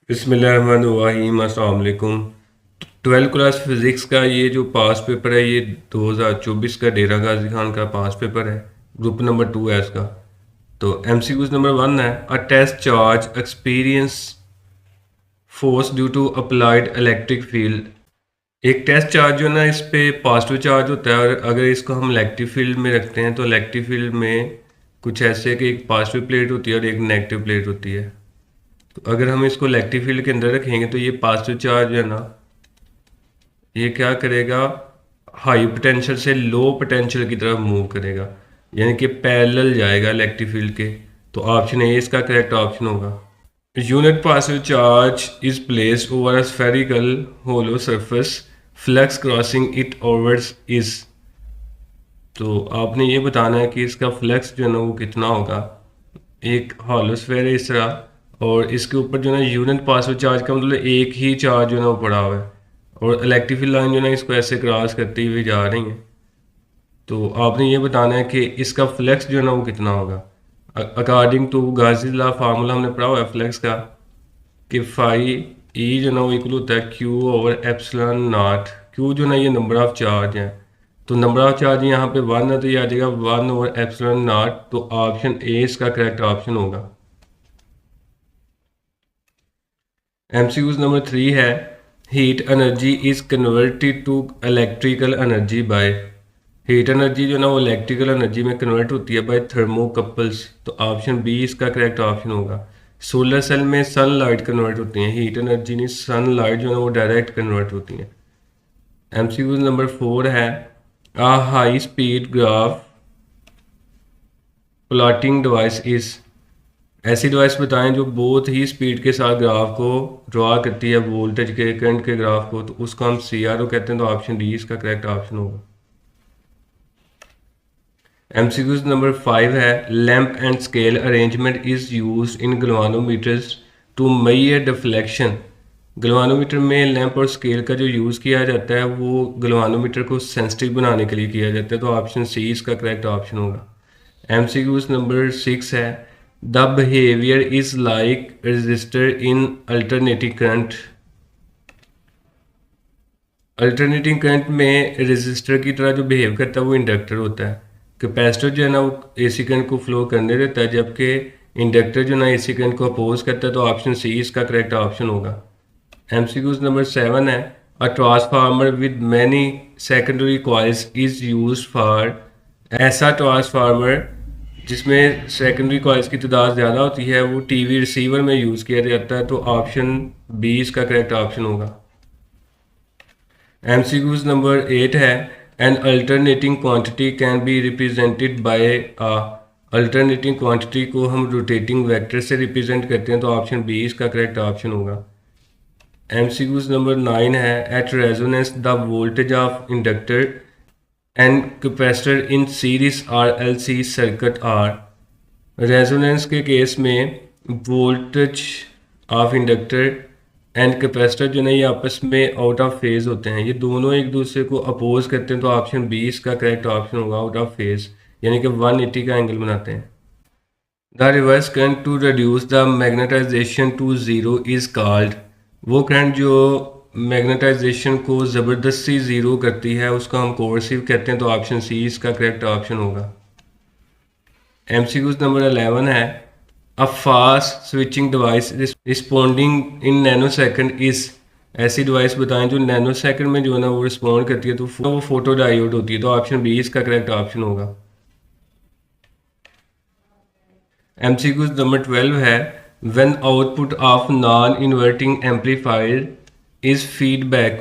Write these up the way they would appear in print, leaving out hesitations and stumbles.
बिस्मिल्लाहिर्रहमानिर्रहीम। अस्सलाम वालेकुम। 12th क्लास फिज़िक्स का ये जो पास पेपर है ये 2024 का डेरा गाजी खान का पास पेपर है। ग्रुप नंबर 2 है इसका। तो एमसीक्यूज नंबर 1 है, a test charge experience force due to applied electric field. एक टेस्ट चार्ज जो है ना, इस पे पॉजिटिव चार्ज होता है और अगर इसको हम इलेक्ट्रिक फील्ड में रखते हैं तो इलेक्ट्रिक फील्ड में कुछ ऐसे है कि एक पॉजिटिव प्लेट होती है और एक नेगेटिव प्लेट होती है। तो अगर हम इसको इलेक्ट्रिक फील्ड के अंदर रखेंगे तो ये पॉजिटिव चार्ज जो है ना, ये क्या करेगा, हाई पोटेंशियल से लो पोटेंशियल की तरफ मूव करेगा, यानी कि पैरेलल जाएगा इलेक्ट्रिक फील्ड के। तो ऑप्शन ए इसका करेक्ट ऑप्शन होगा। Unit positive charge is placed over a spherical hollow surface, flux crossing it overs is. तो आपने ये बताना है कि इसका फ्लक्स जो है ना वो कितना होगा। एक हॉलो स्फेयर है इस तरह, और इसके ऊपर जो है ना यूनिट पॉजिटिव चार्ज का मतलब एक ही चार्ज जो है ना वो पड़ा हुआ है, और इलेक्ट्रिक फील्ड लाइन जो है ना इसको ऐसे क्रॉस करती हुई जा रही है। तो आपने ये बताना है कि इसका फ्लक्स जो है ना वो कितना होगा। According to Gauss law formula हमने पढ़ा हुआ है फ्लक्स का, कि फाई ई जो है ना वो इक्वल होता है Q over epsilon not. Q जो है ना ये नंबर ऑफ चार्ज है, तो नंबर ऑफ चार्ज यहाँ पे 1 है तो ये आ जाएगा 1 ओवर एप्सिलॉन नॉट। तो ऑप्शन ए इसका करेक्ट ऑप्शन होगा। एमसीक्यूज नंबर 3 है, heat energy is converted to electrical energy by. Heat energy जो ना वो इलेक्ट्रिकल एनर्जी में कन्वर्ट होती है बाय थर्मोकपल्स। तो ऑप्शन बी इसका करेक्ट ऑप्शन होगा। सोलर सेल में सनलाइट कन्वर्ट होती है, हीट एनर्जी नहीं, सनलाइट जो है ना वो डायरेक्ट कन्वर्ट होती है। एमसीक्यूज नंबर 4 है, a high speed graph plotting device is. ऐसी डिवाइस बताएं जो बहुत ही स्पीड के साथ ग्राफ को ड्रॉ करती है, वोल्टेज के करंट के ग्राफ को, तो उसको हम सीआरओ कहते हैं। तो ऑप्शन डी इसका करेक्ट ऑप्शन होगा। एमसीक्यूज नंबर 5 है, lamp and scale arrangement is used in galvanometers to measure deflection. Galvanometer में लैंप और स्केल का जो यूज़ किया जाता है वो गलवानोमीटर को सेंसिटिव बनाने के लिए किया जाता है। तो ऑप्शन सी इसका करेक्ट ऑप्शन होगा। एमसीक्यूज नंबर 6 है, the behaviour is like register in alternating current. Alternating current में रजिस्टर की तरह जो बिहेव करता है वो इंडक्टर होता है। कैपेसिटर जो है ना वो एसी करंट को फ्लो करने देता है, जबकि इंडक्टर जो है ना एसी करंट को अपोज करता है। तो ऑप्शन सी इसका करेक्ट ऑप्शन होगा। एमसीक्यूज नंबर 7 है, a transformer with many secondary coils is used for. ऐसा ट्रांसफार्मर जिसमें सेकेंडरी कॉइल्स की तादाद ज़्यादा होती है वो टीवी रिसीवर में यूज़ किया जाता है। तो ऑप्शन बी इसका करेक्ट ऑप्शन होगा। एमसीक्यूज नंबर 8 है, an alternating quantity can be represented by a. Alternating quantity को हम रोटेटिंग वेक्टर से रिप्रेजेंट करते हैं। तो ऑप्शन बी इसका करेक्ट ऑप्शन होगा। एमसीक्यूज नंबर 9 है, at resonance the voltage of inductor and capacitor in series R L C circuit are. Resonance के केस में voltage of inductor and capacitor जो है ये आपस में आउट ऑफ फेज होते हैं, ये दोनों एक दूसरे को अपोज करते हैं। तो ऑप्शन बी इसका करेक्ट ऑप्शन होगा, आउट ऑफ फेज, यानी कि 180 का एंगल बनाते हैं। The reverse current to reduce the magnetization to zero is called. वो करंट जो मैग्नेटाइजेशन को ज़बरदस्ती ज़ीरो करती है उसको हम कोर्सिव कहते हैं। तो ऑप्शन सी इसका करेक्ट ऑप्शन होगा। एमसीक्यूज नंबर 11 है, a fast switching device responding in nano second is. ऐसी डिवाइस बताएं जो नैनो सेकंड में जो है ना वो रिस्पॉन्ड करती है, तो वो फोटो डायोड होती है। तो ऑप्शन बी इसका करेक्ट ऑप्शन होगा। एमसीक्यूज नंबर 12 है, when output of non inverting amplifier is feedback.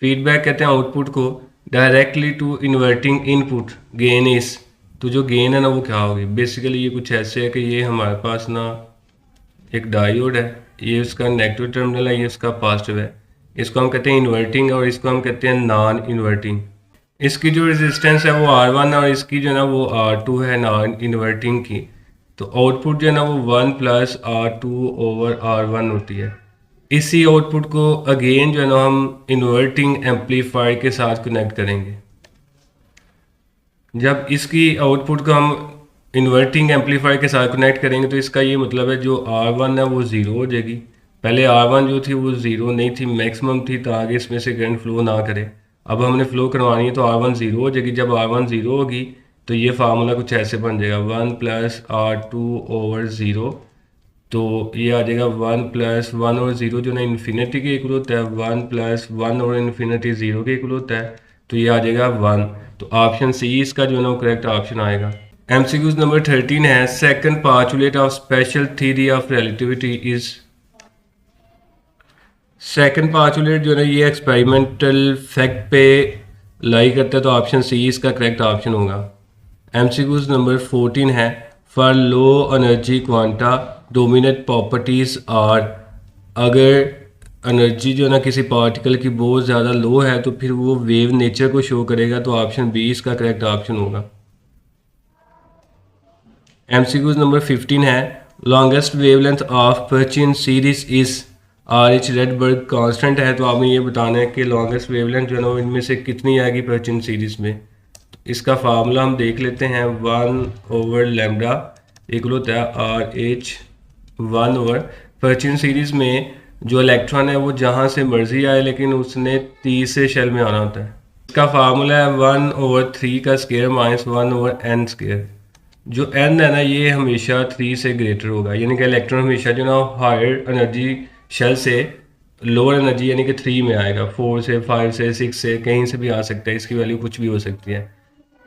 Feedback कहते हैं आउटपुट को directly to inverting input, gain is. तो जो गेन है ना वो क्या होगी, बेसिकली ये कुछ ऐसे है कि ये हमारे पास ना एक डायोड है, ये उसका नेगेटिव टर्मिनल है, ये उसका पॉजिटिव है। इसको हम कहते हैं इन्वर्टिंग और इसको हम कहते हैं नॉन इन्वर्टिंग। इसकी जो रेजिस्टेंस है वो R1 है और इसकी जो है ना वो R2 है नॉन इन्वर्टिंग की। तो आउटपुट जो है ना वो 1 प्लस R2 ओवर R1 होती है। इसी आउटपुट को अगेन जो है ना हम इन्वर्टिंग एम्पलीफायर के साथ कनेक्ट करेंगे। जब इसकी आउटपुट को हम इन्वर्टिंग एम्पलीफायर के साथ कनेक्ट करेंगे तो इसका ये मतलब है जो R1 है वो ज़ीरो हो जाएगी पहले R1 जो थी वो ज़ीरो नहीं थी, मैक्सिमम थी, तो आगे इसमें से करंट फ्लो ना करे। अब हमने फ्लो करवानी है तो R1 ज़ीरो हो जाएगी। जब R1 ज़ीरो होगी तो ये फार्मूला कुछ ऐसे बन जाएगा 1 + R2/0। तो ये आ जाएगा 1 + 1/0 जो ना इन्फिनिटी के इक्वल होता है, 1 + 1/∞ 0 के इक्वल होता है, तो ये आ जाएगा 1। तो ऑप्शन सी इसका जो है ना वो करेक्ट ऑप्शन आएगा। MCQs नंबर 13 है, second postulate of special theory of relativity is. Second postulate जो है ना ये एक्सपेरिमेंटल फैक्ट पे लाई करता है, तो ऑप्शन सी इसका करेक्ट ऑप्शन होगा। MCQs नंबर 14 है, for low energy quanta dominate properties are. अगर एनर्जी जो है ना किसी पार्टिकल की बहुत ज़्यादा लो है तो फिर वो वेव नेचर को शो करेगा, तो ऑप्शन बी इसका करेक्ट ऑप्शन होगा। MCQs नंबर 15 है, longest wavelength of Paschen series is. RH Rydberg constant है, तो आपने ये बताना है कि लॉन्गेस्ट वेवलेंथ जो है ना इनमें से कितनी आएगी पर्चिन सीरीज में। तो इसका फार्मूला हम देख लेते हैं, 1/λ इक्वल होता है RH 1/। पर्चिन सीरीज में जो इलेक्ट्रॉन है वो जहाँ से मर्जी आए लेकिन उसने तीसरे शेल में आना होता है। इसका फार्मूला है 1/3 का स्क्वायर माइनस 1/n स्क्वायर। जो n है ना ये हमेशा 3 से ग्रेटर होगा, यानी कि इलेक्ट्रॉन हमेशा जो ना हायर एनर्जी शेल से लोअर एनर्जी यानी कि 3 में आएगा। 4 से 5 से 6 से कहीं से भी आ सकता है, इसकी वैल्यू कुछ भी हो सकती है।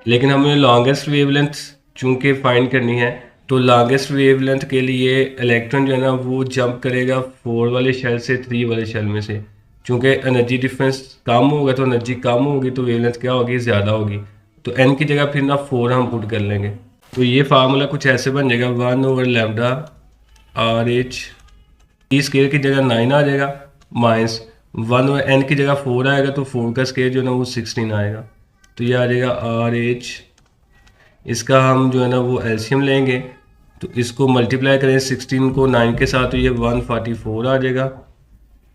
लेकिन हमें लॉन्गेस्ट वेवलेंथ चूंकि फाइंड करनी है, तो लॉन्गेस्ट वेवलेंथ के लिए इलेक्ट्रॉन जो है ना वो जंप करेगा 4 वाले शेल से 3 वाले शेल में से। चूंकि एनर्जी डिफरेंस कम होगा तो एनर्जी कम होगी तो वेवलेंथ क्या होगी, ज़्यादा होगी। तो n की जगह फिर ना 4 हम पुट कर लेंगे, तो ये फार्मूला कुछ ऐसे बन जाएगा 1/λ RH ई स्केयर की जगह 9 आ जाएगा, माइनस 1/n की जगह 4 आएगा, तो 4 का स्केयर जो है ना वो 16 आएगा। तो ये आ जाएगा RH। इसका हम जो है ना वो एलसीएम लेंगे, तो इसको मल्टीप्लाई करें 16 को 9 के साथ, तो ये 144 आ जाएगा।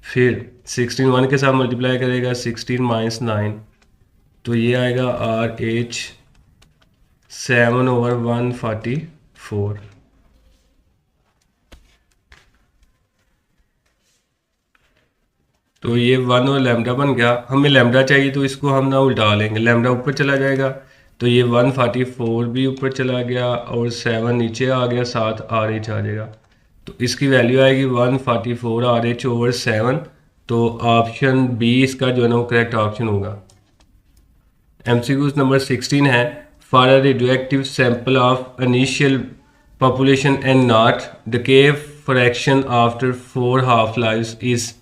फिर 16 1 के साथ मल्टीप्लाई करेगा 16 - 9, तो ये आएगा RH 7/144। तो ये 1/λ बन गया। हमें लैम्डा चाहिए तो इसको हम ना उल्टा लेंगे, लैम्डा ऊपर चला जाएगा, तो ये 144 भी ऊपर चला गया और 7 नीचे आ गया, साथ RH आ जाएगा। तो इसकी वैल्यू आएगी 144 RH/7। तो ऑप्शन बी इसका जो है ना वो करेक्ट ऑप्शन होगा। MCQs नंबर 16 है, for a radioactive sample of initial population and not decay fraction after 4 half lives is.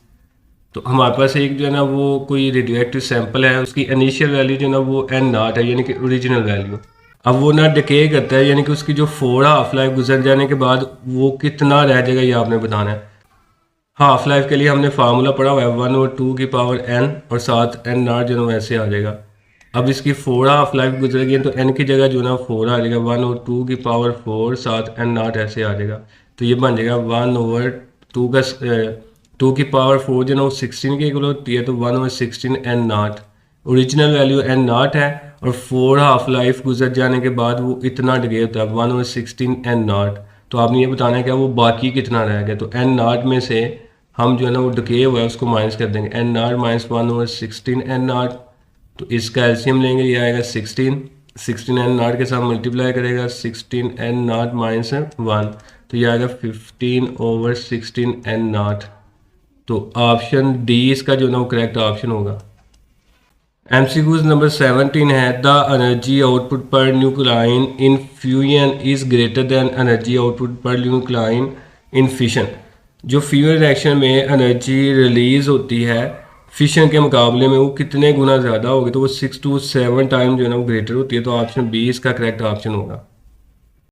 तो हमारे पास एक जो है ना वो कोई रेडियोएक्टिव सैंपल है, उसकी इनिशियल वैल्यू जो है ना वो n0 है, यानी कि ओरिजिनल वैल्यू। अब वो ना डिके करता है, यानी कि उसकी जो 4 हाफ लाइफ गुजर जाने के बाद वो कितना रह जाएगा ये आपने बताना है। हाफ लाइफ के लिए हमने फार्मूला पढ़ा हुआ है 1/2n और साथ n0 जो है वैसे आ जाएगा। अब इसकी 4 हाफ लाइफ गुजर गई तो n की जगह जो है ना 4 आ जाएगा, 1/2 साथ n0 ऐसे आ जाएगा। तो ये बन जाएगा 1/2 का 2 जो ना वो 16 के इक्वल होती है, तो 1/16 n0। ओरिजिनल वैल्यू n0 है और 4 हाफ लाइफ गुजर जाने के बाद वो इतना डिके होता है 1/16 n0। तो आपने ये बताना है कि वो बाकी कितना रह गया। तो n0 में से हम जो है ना वो डिके हुआ है उसको माइनस कर देंगे, n0 माइनस 1/16 n0। तो इसका एलसीएम लेंगे, ये आएगा 16 n0 के साथ मल्टीप्लाई करेगा 16 n0 माइनस 1, तो ये आएगा 15/16 n0। तो ऑप्शन डी इसका जो ना वो करेक्ट ऑप्शन होगा। MCQs नंबर 17 है, the energy output per nucleon in fusion is greater than energy output per nucleon in fission. जो फ्यूजन रिएक्शन में एनर्जी रिलीज होती है फिशन के मुकाबले में वो कितने गुना ज़्यादा होगी, तो वो 6 to 7 टाइम जो है ना वो ग्रेटर होती है। तो ऑप्शन बी इसका करेक्ट ऑप्शन होगा।